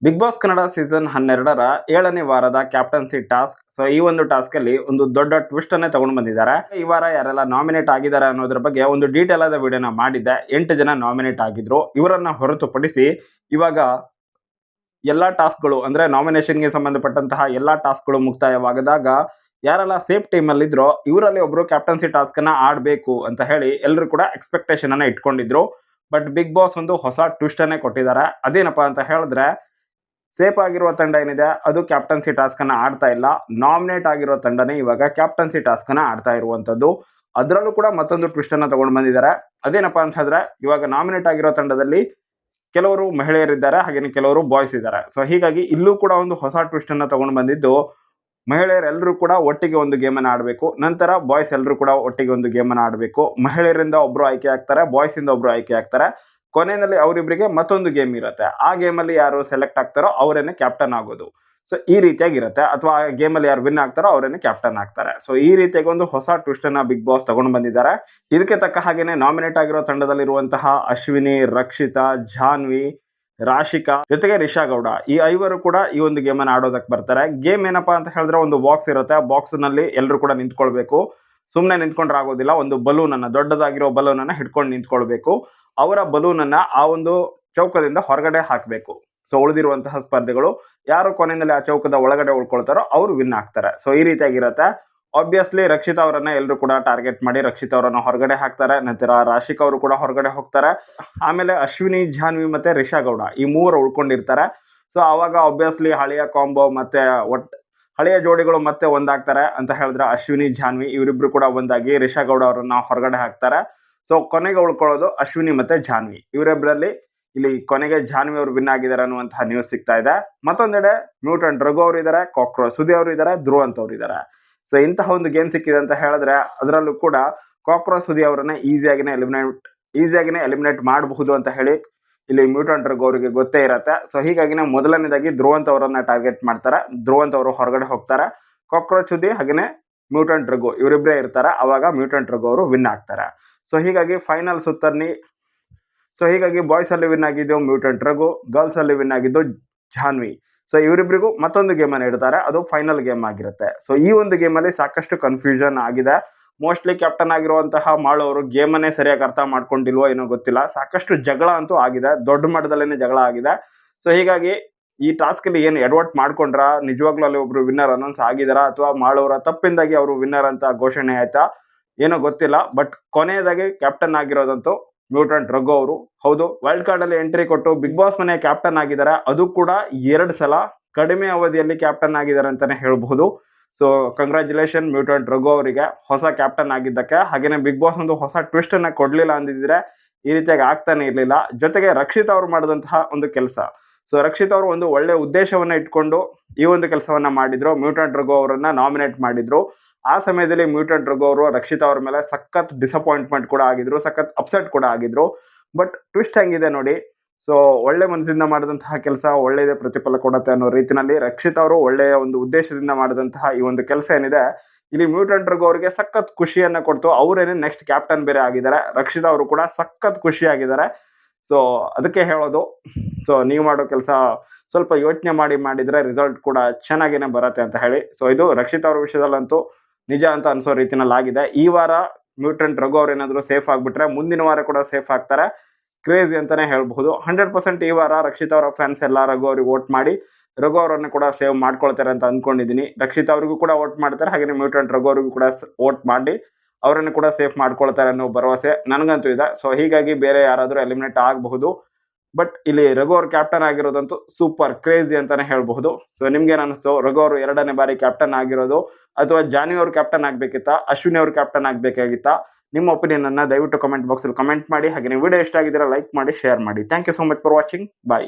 Big boss Kannada season 12ರ 7ನೇ ವಾರದ captaincy task. So ಈ ಒಂದು ಟಾಸ್ಕ್ ಅಲ್ಲಿ ಒಂದು ದೊಡ್ಡ ಟ್ವಿಸ್ಟ್ ಅನ್ನೇ ತಗೊಂಡು ಬಂದಿದ್ದಾರೆ. ಈ ವಾರ ಯಾರೆಲ್ಲ ನಾಮಿನೇಟ್ ಆಗಿದ್ದಾರೆ ಅನ್ನೋದ್ರ ಬಗ್ಗೆ ಒಂದು ಡೀಟೇಲ್ ಆದ ವಿಡಿಯೋನ ಮಾಡಿದ್ದೆ. 8 ಜನ ನಾಮಿನೇಟ್ ಆಗಿದ್ರು. ಇವರನ್ನ ಹೊರತುಪಡಿಸಿ ಇವಾಗ ಎಲ್ಲಾ ಟಾಸ್ಕ್ಗಳು ಅಂದ್ರೆ ನಾಮಿನೇಷನ್ಗೆ ಸಂಬಂಧಪಟ್ಟಂತಹ ಎಲ್ಲಾ ಟಾಸ್ಕ್ಗಳು ಮುಕ್ತಾಯವಾಗದಾಗ ಯಾರೆಲ್ಲ ಸೇಫ್ ಟೀಮ್ ಅಲ್ಲಿ ಇದ್ರೋ ಇವರಲ್ಲಿ ಒಬ್ರು ಕ್ಯಾಪ್ಟನ್ಸಿ ಟಾಸ್ಕ್ ಅನ್ನ ಆಡಬೇಕು ಅಂತ ಹೇಳಿ ಎಲ್ಲರೂ ಕೂಡ ಎಕ್ಸ್ಪೆಕ್ಟೇಷನ್ ಅನ್ನ ಇಟ್ಕೊಂಡಿದ್ರು. ಬಟ್ ಬಿಗ್ ಬಾಸ್ ಒಂದು ಹೊಸ ಟ್ವಿಸ್ಟ್ ಅನ್ನೇ ಕೊಟ್ಟಿದ್ದಾರೆ. ಅದೇನಪ್ಪಾ ಅಂತ ಹೇಳಿದ್ರೆ, ಸೇಫ್ ಆಗಿರುವ ತಂಡ ಏನಿದೆ ಅದು ಕ್ಯಾಪ್ಟನ್ಸಿ ಟಾಸ್ಕ್ ಅನ್ನ ಆಡ್ತಾ ಇಲ್ಲ. ನಾಮಿನೇಟ್ ಆಗಿರೋ ತಂಡನೇ ಇವಾಗ ಕ್ಯಾಪ್ಟನ್ಸಿ ಟಾಸ್ಕ್ ಅನ್ನ ಆಡ್ತಾ ಇರುವಂತದ್ದು. ಅದರಲ್ಲೂ ಕೂಡ ಮತ್ತೊಂದು ಟ್ವಿಸ್ಟ್ ಅನ್ನ ತಗೊಂಡು ಬಂದಿದ್ದಾರೆ. ಅದೇನಪ್ಪಾ ಅಂತ ಹೇಳಿದ್ರೆ, ಇವಾಗ ನಾಮಿನೇಟ್ ಆಗಿರೋ ತಂಡದಲ್ಲಿ ಕೆಲವರು ಮಹಿಳೆಯರಿದ್ದಾರೆ, ಹಾಗೇನೆ ಕೆಲವರು ಬಾಯ್ಸ್ ಇದ್ದಾರೆ. ಸೊ ಹೀಗಾಗಿ ಇಲ್ಲೂ ಕೂಡ ಒಂದು ಹೊಸ ಟ್ವಿಸ್ಟ್ ಅನ್ನ ತಗೊಂಡು ಬಂದಿದ್ದು, ಮಹಿಳೆಯರೆಲ್ಲರೂ ಕೂಡ ಒಟ್ಟಿಗೆ ಒಂದು ಗೇಮ್ ಅನ್ನ ಆಡಬೇಕು, ನಂತರ ಬಾಯ್ಸ್ ಎಲ್ಲರೂ ಕೂಡ ಒಟ್ಟಿಗೆ ಒಂದು ಗೇಮ್ ಅನ್ನ ಆಡಬೇಕು. ಮಹಿಳೆಯರಿಂದ ಒಬ್ರು ಆಯ್ಕೆ ಆಗ್ತಾರೆ, ಬಾಯ್ಸ್ ಇಂದ ಒಬ್ರು ಆಯ್ಕೆ ಆಗ್ತಾರೆ. ಕೊನೆಯಲ್ಲಿ ಅವರಿಬ್ಬರಿಗೆ ಮತ್ತೊಂದು ಗೇಮ್ ಇರುತ್ತೆ. ಆ ಗೇಮ್ ಅಲ್ಲಿ ಯಾರು ಸೆಲೆಕ್ಟ್ ಆಗ್ತಾರೋ ಅವರೇನೆ ಕ್ಯಾಪ್ಟನ್ ಆಗೋದು. ಸೊ ಈ ರೀತಿಯಾಗಿರುತ್ತೆ. ಅಥವಾ ಆ ಗೇಮ್ ಅಲ್ಲಿ ಯಾರು ವಿನ್ ಆಗ್ತಾರೋ ಅವರೇನೆ ಕ್ಯಾಪ್ಟನ್ ಆಗ್ತಾರೆ. ಸೊ ಈ ರೀತಿಯಾಗಿ ಒಂದು ಹೊಸ ಟ್ವಿಸ್ಟ್ ಅನ್ನ ಬಿಗ್ ಬಾಸ್ ತಗೊಂಡು ಬಂದಿದ್ದಾರೆ. ಇದಕ್ಕೆ ತಕ್ಕ ಹಾಗೇನೆ ನಾಮಿನೇಟ್ ಆಗಿರೋ ತಂಡದಲ್ಲಿರುವಂತಹ ಅಶ್ವಿನಿ, ರಕ್ಷಿತಾ, ಜಾನ್ವಿ, ರಾಶಿಕಾ ಜೊತೆಗೆ ರಿಷಾ ಗೌಡ, ಈ 5 ಕೂಡ ಈ ಒಂದು ಗೇಮ್ ಅನ್ನ ಆಡೋದಕ್ಕೆ ಬರ್ತಾರೆ. ಗೇಮ್ ಏನಪ್ಪಾ ಅಂತ ಹೇಳಿದ್ರೆ, ಒಂದು ಬಾಕ್ಸ್ ಇರುತ್ತೆ. ಆ ಬಾಕ್ಸ್ ನಲ್ಲಿ ಎಲ್ಲರೂ ಕೂಡ ನಿಂತ್ಕೊಳ್ಬೇಕು. ಸುಮ್ಮನೆ ನಿಂತ್ಕೊಂಡ್ರೆ ಆಗೋದಿಲ್ಲ. ಒಂದು ಬಲೂನ್ ಅನ್ನ, ದೊಡ್ಡದಾಗಿರೋ ಬಲೂನ್ ಅನ್ನ ಹಿಡ್ಕೊಂಡು ನಿಂತ್ಕೊಳ್ಬೇಕು. ಅವರ ಬಲೂನ್ ಅನ್ನ ಆ ಒಂದು ಚೌಕದಿಂದ ಹೊರಗಡೆ ಹಾಕಬೇಕು. ಸೊ ಉಳಿದಿರುವಂತಹ ಸ್ಪರ್ಧಿಗಳು ಯಾರು ಕೊನೆಯಲ್ಲಿ ಆ ಚೌಕದ ಒಳಗಡೆ ಉಳ್ಕೊಳ್ತಾರೋ ಅವರು ವಿನ್ ಆಗ್ತಾರೆ. ಸೊ ಈ ರೀತಿಯಾಗಿರುತ್ತೆ. ಆಬ್ವಿಯಸ್ಲಿ ರಕ್ಷಿತಾ ಅವರನ್ನ ಎಲ್ಲರೂ ಕೂಡ ಟಾರ್ಗೆಟ್ ಮಾಡಿ ರಕ್ಷಿತಾ ಅವರನ್ನ ಹೊರಗಡೆ ಹಾಕ್ತಾರೆ. ನಂತರ ರಾಶಿಕಾ ಅವರು ಕೂಡ ಹೊರಗಡೆ ಹೋಗ್ತಾರೆ. ಆಮೇಲೆ ಅಶ್ವಿನಿ, ಜಾನ್ವಿ ಮತ್ತೆ ರಿಷಾ ಗೌಡ ಈ 3 ಉಳ್ಕೊಂಡಿರ್ತಾರೆ. ಸೊ ಅವಾಗ ಆಬ್ವಿಯಸ್ಲಿ ಹಳೆಯ ಕಾಂಬೋ ಮತ್ತೆ ಹಳೆಯ ಜೋಡಿಗಳು ಮತ್ತೆ ಒಂದಾಗ್ತಾರೆ ಅಂತ ಹೇಳಿದ್ರೆ ಅಶ್ವಿನಿ, ಜಾನ್ವಿ ಇವರಿಬ್ರು ಕೂಡ ಒಂದಾಗಿ ರಿಷಾ ಗೌಡ ಅವರನ್ನ ಹೊರಗಡೆ ಹಾಕ್ತಾರೆ. ಸೊ ಕೊನೆಗೆ ಉಳ್ಕೊಳ್ಳೋದು ಅಶ್ವಿನಿ ಮತ್ತೆ ಜಾನ್ವಿ. ಇವರಿಬ್ಬರಲ್ಲಿ ಇಲ್ಲಿ ಕೊನೆಗೆ ಜಾನ್ವಿ ಅವರು ವಿನ್ ಆಗಿದ್ದಾರೆ ಅನ್ನುವಂತಹ ನ್ಯೂಸ್ ಸಿಗ್ತಾ ಇದೆ. ಮತ್ತೊಂದೆಡೆ ಮ್ಯೂಟೆಂಟ್ ರಘು ಅವರು ಇದ್ದಾರೆ, ಕಾಕ್ರೋಚ್ ಸುದಿ ಅವರು ಇದ್ದಾರೆ, ಧ್ರುವ ಅಂತ ಅವರು ಇದ್ದಾರೆ. ಸೊ ಇಂತಹ ಒಂದು ಗೇಮ್ ಸಿಕ್ಕಿದೆ ಅಂತ ಹೇಳಿದ್ರೆ ಅದರಲ್ಲೂ ಕೂಡ ಕಾಕ್ರೋಚ್ ಸುದಿ ಅವರನ್ನ ಈಸಿಯಾಗಿನೇ ಎಲಿಮಿನೇಟ್ ಮಾಡಬಹುದು ಅಂತ ಹೇಳಿ ಇಲ್ಲಿ ಮ್ಯೂಟೆಂಟ್ ರಘು ಅವರಿಗೆ ಗೊತ್ತೇ ಇರುತ್ತೆ. ಸೊ ಹೀಗಾಗಿನೇ ಮೊದಲನೇದಾಗಿ ಧ್ರುವಂತ್ ಅವರನ್ನ ಟಾರ್ಗೆಟ್ ಮಾಡ್ತಾರೆ. ಧ್ರುವಂತ್ ಅವರು ಹೊರಗಡೆ ಹೋಗ್ತಾರೆ. ಕಾಕ್ರೋಚ್ ಸುದಿ ಹಾಗೇನೆ ಮ್ಯೂಟೆಂಟ್ ರಘು ಇವರಿಬ್ಬರೇ ಇರ್ತಾರೆ. ಅವಾಗ ಮ್ಯೂಟೆಂಟ್ ರಘು ಅವರು ವಿನ್ ಆಗ್ತಾರೆ. ಸೊ ಹೀಗಾಗಿ ಫೈನಲ್ ಸುತ್ತಲ್ಲಿ ಬಾಯ್ಸ್ ಅಲ್ಲಿ ವಿನ್ ಆಗಿದ್ದು ಮ್ಯೂಟೆಂಟ್ ರಘು, ಗರ್ಲ್ಸ್ ಅಲ್ಲಿ ವಿನ್ ಆಗಿದ್ದು ಜಾನ್ವಿ. ಸೊ ಇವರಿಬ್ಬರಿಗೂ ಮತ್ತೊಂದು ಗೇಮ್ ಅನ್ನು ಇಡ್ತಾರೆ. ಅದು ಫೈನಲ್ ಗೇಮ್ ಆಗಿರುತ್ತೆ. ಸೊ ಈ ಒಂದು ಗೇಮ್ ಅಲ್ಲಿ ಸಾಕಷ್ಟು ಕನ್ಫ್ಯೂಷನ್ ಆಗಿದೆ. ಮೋಸ್ಟ್ಲಿ ಕ್ಯಾಪ್ಟನ್ ಆಗಿರುವಂತಹ ಮಾಳು ಅವರು ಗೇಮ್ ಅನ್ನೇ ಸರಿಯಾಗಿ ಅರ್ಥ ಮಾಡ್ಕೊಂಡಿಲ್ವೋ ಏನೋ ಗೊತ್ತಿಲ್ಲ. ಸಾಕಷ್ಟು ಜಗಳ ಅಂತೂ ಆಗಿದೆ, ದೊಡ್ಡ ಮಟ್ಟದಲ್ಲೇನೆ ಜಗಳ ಆಗಿದೆ. ಸೊ ಹೀಗಾಗಿ ಈ ಟಾಸ್ಕ್ ಅಲ್ಲಿ ಏನು ಎಡವಟ್ ಮಾಡ್ಕೊಂಡ್ರ, ನಿಜವಾಗ್ಲೂ ಅಲ್ಲಿ ಒಬ್ರು ವಿನ್ನರ್ ಅನೌನ್ಸ್ ಆಗಿದಾರ ಅಥವಾ ಮಾಳವರ ತಪ್ಪಿಂದಾಗಿ ಅವರು ವಿನ್ನರ್ ಅಂತ ಘೋಷಣೆ ಆಯ್ತಾ ಏನೋ ಗೊತ್ತಿಲ್ಲ. ಬಟ್ ಕೊನೆಯದಾಗಿ ಕ್ಯಾಪ್ಟನ್ ಆಗಿರೋದಂತೂ ಮ್ಯೂಟೆಂಟ್ ರಘು ಅವರು. ಹೌದು, ವೈಲ್ಡ್ ಕಾರ್ಡ್ ಅಲ್ಲಿ ಎಂಟ್ರಿ ಕೊಟ್ಟು ಬಿಗ್ ಬಾಸ್ ಮನೆ ಕ್ಯಾಪ್ಟನ್ ಆಗಿದ್ದಾರೆ. ಅದು ಕೂಡ 2 ಸಲ ಕಡಿಮೆ ಅವಧಿಯಲ್ಲಿ ಕ್ಯಾಪ್ಟನ್ ಆಗಿದ್ದಾರೆ ಅಂತಾನೆ ಹೇಳ್ಬಹುದು. ಸೊ ಕಂಗ್ರಾಚುಲೇಷನ್ ಮ್ಯೂಟೆಂಟ್ ರಘು ಅವರಿಗೆ ಹೊಸ ಕ್ಯಾಪ್ಟನ್ ಆಗಿದ್ದಕ್ಕೆ. ಹಾಗೇನೆ ಬಿಗ್ ಬಾಸ್ ಒಂದು ಹೊಸ ಟ್ವಿಸ್ಟ್ ಅನ್ನ ಕೊಡ್ಲಿಲ್ಲ ಅಂದಿದ್ರೆ ಈ ರೀತಿಯಾಗಿ ಆಗ್ತಾನೆ ಇರ್ಲಿಲ್ಲ. ಜೊತೆಗೆ ರಕ್ಷಿತಾ ಅವರು ಮಾಡಿದಂತಹ ಒಂದು ಕೆಲಸ. ಸೊ ರಕ್ಷಿತಾ ಅವರು ಒಂದು ಒಳ್ಳೆ ಉದ್ದೇಶವನ್ನ ಇಟ್ಕೊಂಡು ಈ ಒಂದು ಕೆಲಸವನ್ನ ಮಾಡಿದ್ರು. ಮ್ಯೂಟೆಂಟ್ ರಘು ಅವರನ್ನ ನಾಮಿನೇಟ್ ಮಾಡಿದ್ರು. ಆ ಸಮಯದಲ್ಲಿ ಮ್ಯೂಟೆಂಟ್ ರಘು ಅವರು ರಕ್ಷಿತಾ ಅವ್ರ ಮೇಲೆ ಸಖತ್ ಡಿಸಪಾಯಿಂಟ್ಮೆಂಟ್ ಕೂಡ ಆಗಿದ್ರು, ಸಖತ್ ಅಪ್ಸೆಟ್ ಕೂಡ ಆಗಿದ್ರು. ಬಟ್ ಟ್ವಿಸ್ಟ್ ಹೆಂಗಿದೆ ನೋಡಿ. ಸೊ ಒಳ್ಳೆ ಮನಸ್ಸಿಂದ ಮಾಡಿದಂತಹ ಕೆಲಸ ಒಳ್ಳೆಯದೇ ಪ್ರತಿಫಲ ಕೊಡುತ್ತೆ ಅನ್ನೋ ರೀತಿಯಲ್ಲಿ ರಕ್ಷಿತಾ ಅವರು ಒಳ್ಳೆಯ ಒಂದು ಉದ್ದೇಶದಿಂದ ಮಾಡಿದಂತಹ ಈ ಒಂದು ಕೆಲಸ ಏನಿದೆ ಇಲ್ಲಿ ಮ್ಯೂಟೆಂಟ್ ರಘು ಅವರಿಗೆ ಸಖತ್ ಖುಷಿಯನ್ನ ಕೊಡ್ತು. ಅವರೇನೆ ನೆಕ್ಸ್ಟ್ ಕ್ಯಾಪ್ಟನ್ ಬೇರೆ ಆಗಿದ್ದಾರೆ. ರಕ್ಷಿತಾ ಅವರು ಕೂಡ ಸಖತ್ ಖುಷಿ ಆಗಿದ್ದಾರೆ. ಸೊ ಅದಕ್ಕೆ ಹೇಳೋದು, ಸೊ ನೀವು ಮಾಡೋ ಕೆಲಸ ಸ್ವಲ್ಪ ಯೋಚನೆ ಮಾಡಿದ್ರೆ ರಿಸಲ್ಟ್ ಕೂಡ ಚೆನ್ನಾಗೇನೆ ಬರುತ್ತೆ ಅಂತ ಹೇಳಿ. ಸೊ ಇದು ರಕ್ಷಿತಾ ಅವ್ರ ವಿಷಯದಲ್ಲಂತೂ ನಿಜ ಅಂತ ಅನ್ಸೋ ರೀತಿನಲ್ಲಿ ಆಗಿದೆ. ಈ ವಾರ ಮ್ಯೂಟೆಂಟ್ ರಘು ಅವ್ರು ಏನಾದ್ರು ಸೇಫ್ ಆಗ್ಬಿಟ್ರೆ ಮುಂದಿನ ವಾರ ಕೂಡ ಸೇಫ್ ಆಗ್ತಾರೆ. ಕ್ರೇಜಿ ಅಂತಾನೆ ಹೇಳ್ಬಹುದು. 100% ಈ ವಾರ ರಕ್ಷಿತಾ ಅವರ ಫ್ಯಾನ್ಸ್ ಎಲ್ಲ ರಘು ಅವ್ರಿಗೆ ವೋಟ್ ಮಾಡಿ ರಘು ಅವರನ್ನ ಕೂಡ ಸೇವ್ ಮಾಡ್ಕೊಳ್ತಾರೆ ಅಂತ ಅನ್ಕೊಂಡಿದ್ದೀನಿ. ರಕ್ಷಿತಾ ಅವ್ರಿಗೂ ಕೂಡ ವೋಟ್ ಮಾಡ್ತಾರೆ, ಹಾಗೆ ಮ್ಯೂಟೆಂಟ್ ರಘು ಅವ್ರಿಗೂ ಕೂಡ ವೋಟ್ ಮಾಡಿ ಅವರನ್ನು ಕೂಡ ಸೇಫ್ ಮಾಡ್ಕೊಳ್ತಾರೆ ಅನ್ನೋ ಭರವಸೆ ನನಗಂತೂ ಇದೆ. ಸೊ ಹೀಗಾಗಿ ಬೇರೆ ಯಾರಾದರೂ ಎಲಿಮಿನೇಟ್ ಆಗಬಹುದು. ಬಟ್ ಇಲ್ಲಿ ರಘು ಅವ್ರು ಕ್ಯಾಪ್ಟನ್ ಆಗಿರೋದಂತೂ ಸೂಪರ್ ಕ್ರೇಜಿ ಅಂತಾನೆ ಹೇಳ್ಬಹುದು. ಸೊ ನಿಮ್ಗೇನು ಅನಿಸ್ತು? ರಘು ಅವರು 2ನೇ ಬಾರಿ ಕ್ಯಾಪ್ಟನ್ ಆಗಿರೋದು ಅಥವಾ ಜಾನ್ವಿ ಅವರು ಕ್ಯಾಪ್ಟನ್ ಆಗ್ಬೇಕಿತ್ತಾ, ಅಶ್ವಿನಿ ಅವರು ಕ್ಯಾಪ್ಟನ್ ಆಗ್ಬೇಕಾಗಿತ್ತಾ? ನಿಮ್ಮ ಒಪಿನಿಯನ್ ಅನ್ನ ದಯವಿಟ್ಟು ಕಮೆಂಟ್ ಬಾಕ್ಸ್ ಅಲ್ಲಿ ಕಮೆಂಟ್ ಮಾಡಿ. ಹಾಗೆ ವಿಡಿಯೋ ಇಷ್ಟ ಆಗಿದ್ರೆ ಲೈಕ್ ಮಾಡಿ, ಶೇರ್ ಮಾಡಿ. Thank you so much for watching. Bye.